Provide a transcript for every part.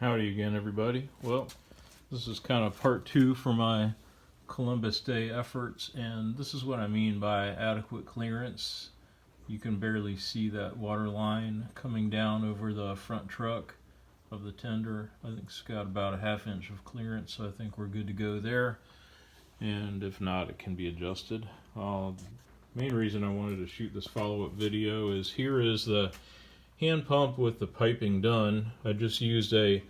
Howdy again, everybody. Well, this is kind of part two for my Columbus Day efforts, and this is what I mean by adequate clearance. You can barely see that water line coming down over the front truck of the tender. I think it's got about a ½ inch of clearance, so I think we're good to go there. And if not, it can be adjusted. The main reason I wanted to shoot this follow-up video is here is the hand pump with the piping done. I just used a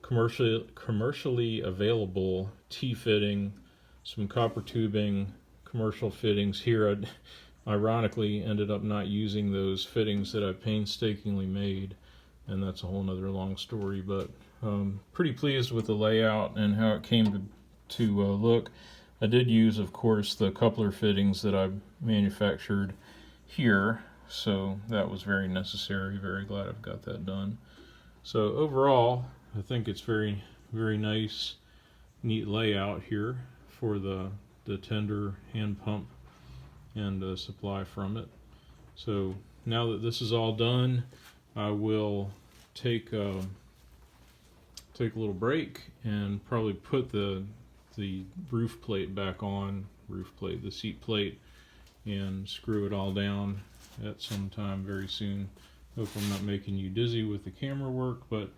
commercially available T-fitting, some copper tubing, commercial fittings. Here I ironically ended up not using those fittings that I painstakingly made, and that's a whole nother long story, but pretty pleased with the layout and how it came to look. I did use, of course, the coupler fittings that I manufactured here, so that was very necessary. Very glad I've got that done. So overall, I think it's very nice, neat layout here for the tender hand pump and supply from it. So now that this is all done, I will take a little break and probably put the roof plate back on, the seat plate, and screw it all down at some time very soon. Hope I'm not making you dizzy with the camera work, but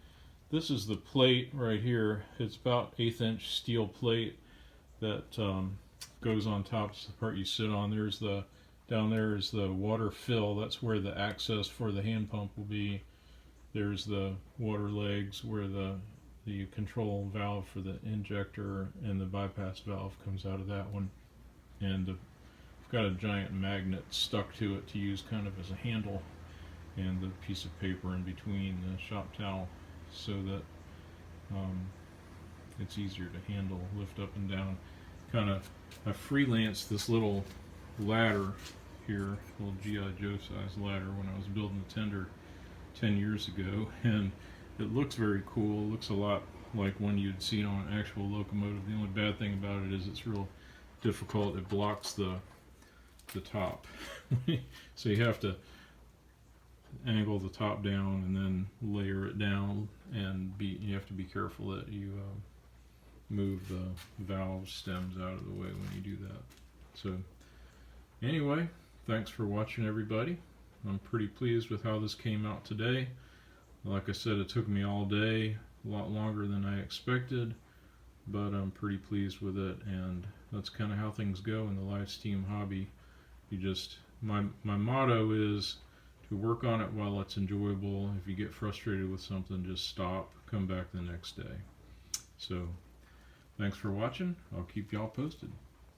this is the plate right here. It's about 1/8 inch steel plate that goes on top. It's the part you sit on. Down there is the water fill. That's where the access for the hand pump will be. There's the water legs where the control valve for the injector and the bypass valve comes out of that one. And I've got a giant magnet stuck to it to use kind of as a handle, and the piece of paper in between the shop towel, so that it's easier to handle, lift up and down. I freelanced this little ladder here, little G.I. Joe size ladder, when I was building the tender 10 years ago, and it looks very cool. It looks a lot like one you'd see on an actual locomotive. The only bad thing about it is it's real difficult. It blocks the top. So you have to angle the top down and then layer it down, and you have to be careful that you move the valve stems out of the way when you do that. So anyway, thanks for watching, everybody. I'm pretty pleased with how this came out today. Like I said, it took me all day, a lot longer than I expected, but I'm pretty pleased with it, and that's kind of how things go in the live steam hobby. My motto is to work on it while it's enjoyable. If you get frustrated with something, just stop, come back the next day. So thanks for watching. I'll keep y'all posted.